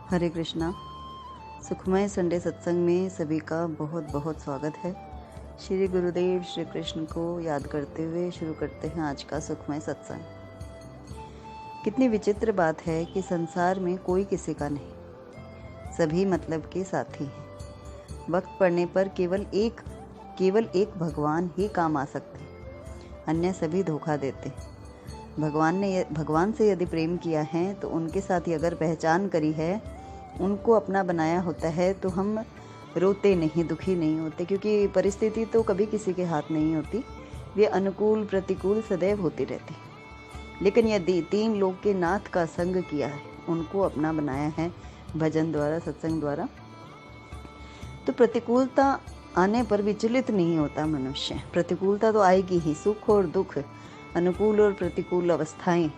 हरे कृष्णा। सुखमय संडे सत्संग में सभी का बहुत बहुत स्वागत है। श्री गुरुदेव श्री कृष्ण को याद करते हुए शुरू करते हैं आज का सुखमय सत्संग। कितनी विचित्र बात है कि संसार में कोई किसी का नहीं, सभी मतलब के साथी हैं। वक्त पड़ने पर केवल एक भगवान ही काम आ सकते, अन्य सभी धोखा देते। भगवान से यदि प्रेम किया है तो उनके साथ अगर पहचान करी है, उनको अपना बनाया होता है, तो हम रोते नहीं, दुखी नहीं होते, क्योंकि परिस्थिति तो कभी किसी के हाथ नहीं होती, वे अनुकूल प्रतिकूल सदैव होती रहती। लेकिन यदि 3 लोग के नाथ का संग किया है, उनको अपना बनाया है भजन द्वारा, सत्संग द्वारा, तो प्रतिकूलता आने पर विचलित नहीं होता मनुष्य। प्रतिकूलता तो आएगी ही, सुख और दुख, अनुकूल और प्रतिकूल अवस्थाएं,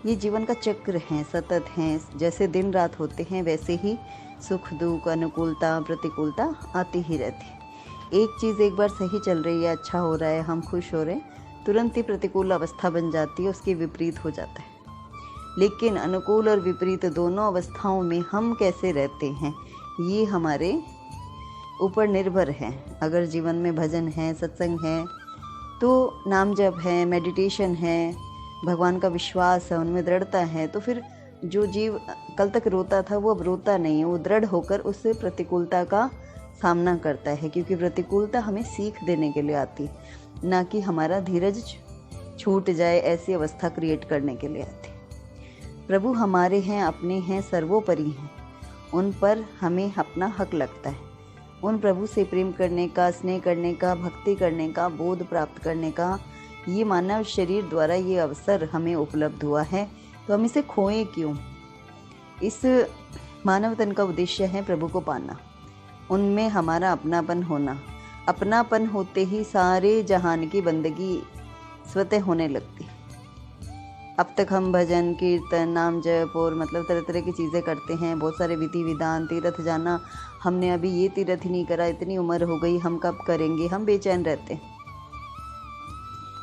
ये जीवन का चक्र हैं, सतत हैं। जैसे दिन रात होते हैं वैसे ही सुख दुख, अनुकूलता प्रतिकूलता आती ही रहती। एक चीज़ एक बार सही चल रही है, अच्छा हो रहा है, हम खुश हो रहे हैं, तुरंत ही प्रतिकूल अवस्था बन जाती है, उसके विपरीत हो जाता है। लेकिन अनुकूल और विपरीत दोनों अवस्थाओं में हम कैसे रहते हैं, ये हमारे ऊपर निर्भर है। अगर जीवन में भजन है, सत्संग है, तो नाम जप है, मेडिटेशन है, भगवान का विश्वास है, उनमें दृढ़ता है, तो फिर जो जीव कल तक रोता था वो अब रोता नहीं है, वो दृढ़ होकर उस प्रतिकूलता का सामना करता है। क्योंकि प्रतिकूलता हमें सीख देने के लिए आती, ना कि हमारा धीरज छूट जाए ऐसी अवस्था क्रिएट करने के लिए आती। प्रभु हमारे हैं, अपने हैं, सर्वोपरि हैं, उन पर हमें अपना हक लगता है। उन प्रभु से प्रेम करने का, स्नेह करने का, भक्ति करने का, बोध प्राप्त करने का ये मानव शरीर द्वारा ये अवसर हमें उपलब्ध हुआ है, तो हम इसे खोएं क्यों। इस मानव तन का उद्देश्य है प्रभु को पाना, उनमें हमारा अपनापन होना। अपनापन होते ही सारे जहान की बंदगी स्वतः होने लगती। अब तक हम भजन कीर्तन नाम जप और तरह तरह की चीज़ें करते हैं, बहुत सारे विधि विधान, तीर्थ जाना, हमने अभी ये तीर्थ ही नहीं करा, इतनी उम्र हो गई, हम कब करेंगे, हम बेचैन रहते हैं।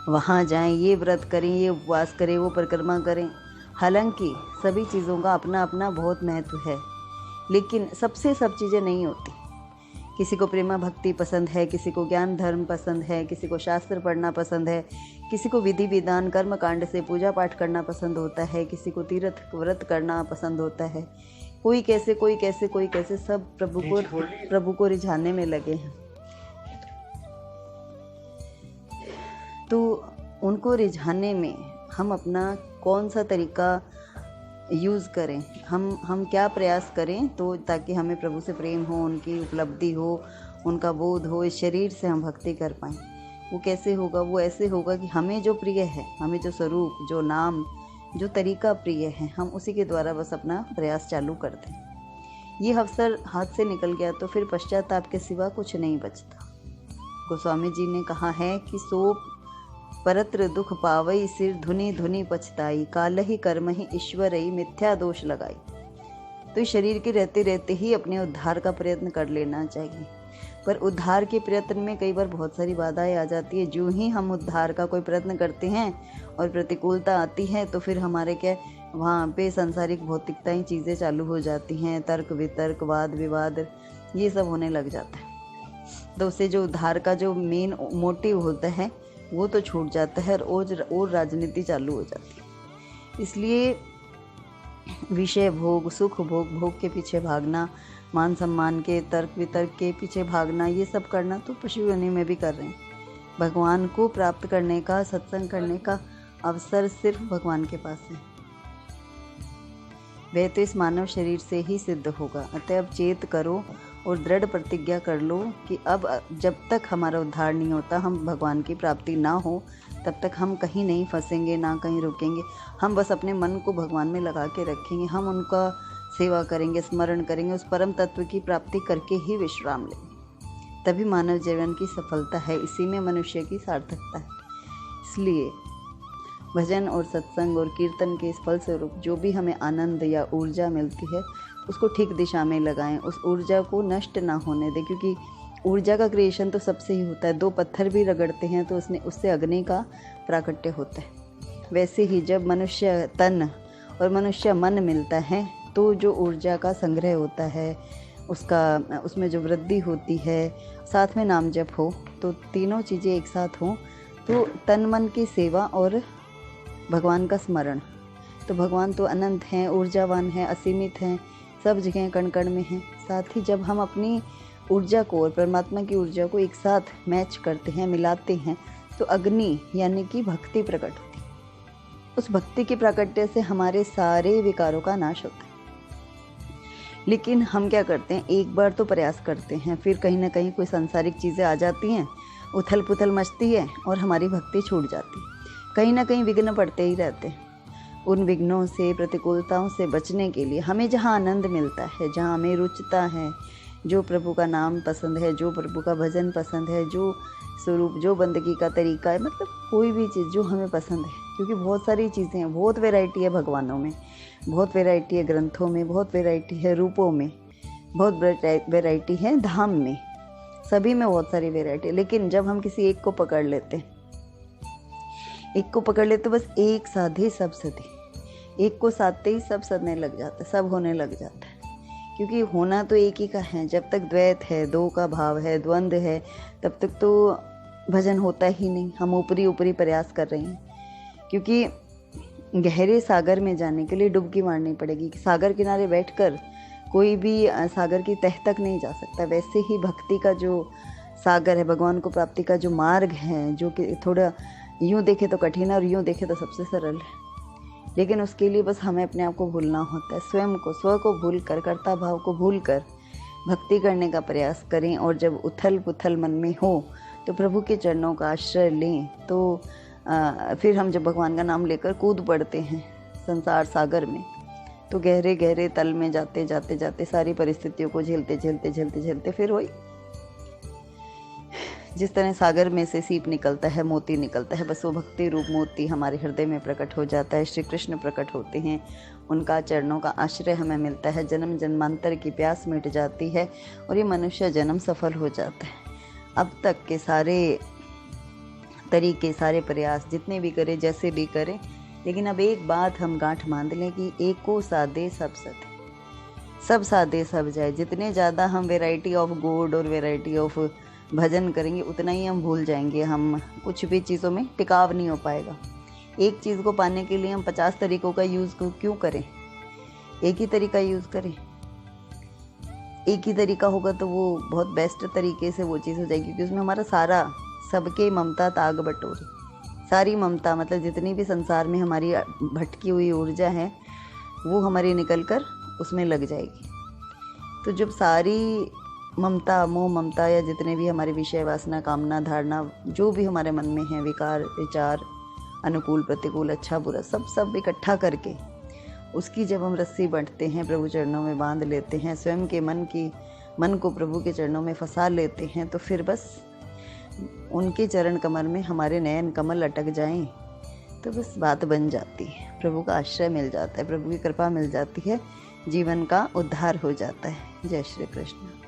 वहाँ जाएं, ये व्रत करें, ये उपवास करें, वो परिक्रमा करें। हालांकि सभी चीज़ों का अपना अपना बहुत महत्व है, लेकिन सबसे सब चीज़ें नहीं होती। किसी को प्रेमा भक्ति पसंद है, किसी को ज्ञान धर्म पसंद है, किसी को शास्त्र पढ़ना पसंद है, किसी को विधि विधान कर्म कांड से पूजा पाठ करना पसंद होता है, किसी को तीर्थ व्रत करना पसंद होता है। कोई कैसे कोई कैसे कोई कैसे, सब प्रभु को रिझाने में लगे हैं। तो उनको रिझाने में हम अपना कौन सा तरीका यूज़ करें, हम क्या प्रयास करें, तो ताकि हमें प्रभु से प्रेम हो, उनकी उपलब्धि हो, उनका बोध हो, इस शरीर से हम भक्ति कर पाएँ। वो कैसे होगा? वो ऐसे होगा कि हमें जो प्रिय है, हमें जो स्वरूप, जो नाम, जो तरीका प्रिय है, हम उसी के द्वारा बस अपना प्रयास चालू कर दें। ये अवसर हाथ से निकल गया तो फिर पश्चाताप के सिवा कुछ नहीं बचता। गोस्वामी जी ने कहा है कि सो परत्र दुख पावई, सिर धुनी धुनी पछताई, काल ही कर्म ही ईश्वरई, मिथ्या दोष लगाई। तो इस शरीर के रहते रहते ही अपने उद्धार का प्रयत्न कर लेना चाहिए। पर उद्धार के प्रयत्न में कई बार बहुत सारी बाधाएं आ जाती है। जो ही हम उद्धार का कोई प्रयत्न करते हैं और प्रतिकूलता आती है, तो फिर हमारे क्या वहाँ पे सांसारिक भौतिकताएं चीज़ें चालू हो जाती हैं, तर्क वितर्क, वाद विवाद, ये सब होने लग जाता है। तो उससे जो उद्धार का जो मेन मोटिव होता है वो तो छूट जाता है और राजनीति चालू हो जाती है। इसलिए विषय भोग, सुख भोग के पीछे भागना, मान सम्मान के, तर्क वितर्क के पीछे भागना, ये सब करना तो पशु योनि में भी कर रहे हैं। भगवान को प्राप्त करने का, सत्संग करने का अवसर सिर्फ भगवान के पास है। वह तो इस मानव शरीर से ही सिद्ध होगा। अतः अब चेत करो और दृढ़ प्रतिज्ञा कर लो कि अब जब तक हमारा उद्धार नहीं होता, हम भगवान की प्राप्ति ना हो, तब तक हम कहीं नहीं फंसेंगे, ना कहीं रुकेंगे। हम बस अपने मन को भगवान में लगा के रखेंगे, हम उनका सेवा करेंगे, स्मरण करेंगे, उस परम तत्व की प्राप्ति करके ही विश्राम लेंगे। तभी मानव जीवन की सफलता है, इसी में मनुष्य की सार्थकता है। इसलिए भजन और सत्संग और कीर्तन के इस फलस्वरूप जो भी हमें आनंद या ऊर्जा मिलती है, उसको ठीक दिशा में लगाएं, उस ऊर्जा को नष्ट ना होने दें। क्योंकि ऊर्जा का क्रिएशन तो सबसे ही होता है। 2 पत्थर भी रगड़ते हैं तो उससे अग्नि का प्राकट्य होता है। वैसे ही जब मनुष्य तन और मनुष्य मन मिलता है तो जो ऊर्जा का संग्रह होता है, उसमें जो वृद्धि होती है, साथ में नाम जप हो, तो तीनों चीज़ें एक साथ हों, तो तन मन की सेवा और भगवान का स्मरण। तो भगवान तो अनंत हैं, ऊर्जावान हैं, असीमित हैं, सब जगह कण कण में हैं। साथ ही जब हम अपनी ऊर्जा को और परमात्मा की ऊर्जा को एक साथ मैच करते हैं, मिलाते हैं, तो अग्नि यानी कि भक्ति प्रकट होती है। उस भक्ति के प्राकट्य से हमारे सारे विकारों का नाश होता है। लेकिन हम क्या करते हैं, एक बार तो प्रयास करते हैं, फिर कहीं ना कहीं कोई सांसारिक चीज़ें आ जाती हैं, उथल पुथल मचती है और हमारी भक्ति छूट जाती है। कहीं ना कहीं विघ्न पड़ते ही रहते हैं। उन विघ्नों से, प्रतिकूलताओं से बचने के लिए हमें जहाँ आनंद मिलता है, जहाँ हमें रुचता है, जो प्रभु का नाम पसंद है, जो प्रभु का भजन पसंद है, जो स्वरूप, जो बंदगी का तरीका है, मतलब कोई भी चीज़ जो हमें पसंद है, क्योंकि बहुत सारी चीज़ें हैं, बहुत वैरायटी है भगवानों में, बहुत वैरायटी है ग्रंथों में, बहुत वैरायटी है रूपों में, बहुत वैरायटी है धाम में, सभी में बहुत सारी वैरायटी है। लेकिन जब हम किसी एक को पकड़ लेते हैं, तो बस एक साधे सब सधे, एक को साधते ही सब सधने लग जाता है, सब होने लग जाता है। क्योंकि होना तो एक ही का है। जब तक द्वैत है, दो का भाव है, द्वंद्व है, तब तक तो भजन होता ही नहीं। हम ऊपरी प्रयास कर रहे हैं, क्योंकि गहरे सागर में जाने के लिए डुबकी मारनी पड़ेगी। सागर किनारे बैठकर कोई भी सागर की तह तक नहीं जा सकता। वैसे ही भक्ति का जो सागर है, भगवान को प्राप्ति का जो मार्ग है, जो कि थोड़ा यूँ देखे तो कठिन है और यूँ देखे तो सबसे सरल है, लेकिन उसके लिए बस हमें अपने आप को भूलना होता है। स्वयं को, स्व को भूल कर, कर्ता भाव को भूल कर भक्ति करने का प्रयास करें। और जब उथल पुथल मन में हो तो प्रभु के चरणों का आश्रय लें। तो फिर हम जब भगवान का नाम लेकर कूद पड़ते हैं संसार सागर में, तो गहरे गहरे तल में जाते जाते जाते सारी परिस्थितियों को झेलते फिर वही, जिस तरह सागर में से सीप निकलता है, मोती निकलता है, बस वो भक्ति रूप मोती हमारे हृदय में प्रकट हो जाता है। श्री कृष्ण प्रकट होते हैं, उनका चरणों का आश्रय हमें मिलता है, जन्म जन्मांतर की प्यास मिट जाती है और ये मनुष्य जन्म सफल हो जाता है। अब तक के सारे तरीके, सारे प्रयास जितने भी करें, जैसे भी करें, लेकिन अब एक बात हम गांठ बांध लें कि एक को साधे सब सधे, सब साधे सब जाए। जितने ज़्यादा हम वैरायटी ऑफ गॉड और वैरायटी ऑफ भजन करेंगे, उतना ही हम भूल जाएंगे। हम कुछ भी चीज़ों में टिकाव नहीं हो पाएगा। एक चीज़ को पाने के लिए हम 50 तरीकों का यूज़ क्यों करें? एक ही तरीका यूज़ करें। एक ही तरीका होगा तो वो बहुत बेस्ट तरीके से वो चीज़ हो जाएगी, क्योंकि उसमें हमारा सारा, सबके ममता ताग बटोरी, सारी ममता, मतलब जितनी भी संसार में हमारी भटकी हुई ऊर्जा है, वो हमारी निकल कर उसमें लग जाएगी। तो जब सारी ममता, मोह ममता, या जितने भी हमारे विषय वासना, कामना, धारणा, जो भी हमारे मन में है, विकार, विचार, अनुकूल, प्रतिकूल, अच्छा बुरा, सब इकट्ठा करके उसकी जब हम रस्सी बांटते हैं, प्रभु चरणों में बांध लेते हैं, स्वयं के मन को प्रभु के चरणों में फंसा लेते हैं, तो फिर बस उनके चरण कमल में हमारे नयन कमल अटक जाएं, तो बस बात बन जाती है। प्रभु का आश्रय मिल जाता है, प्रभु की कृपा मिल जाती है, जीवन का उद्धार हो जाता है। जय श्री कृष्ण।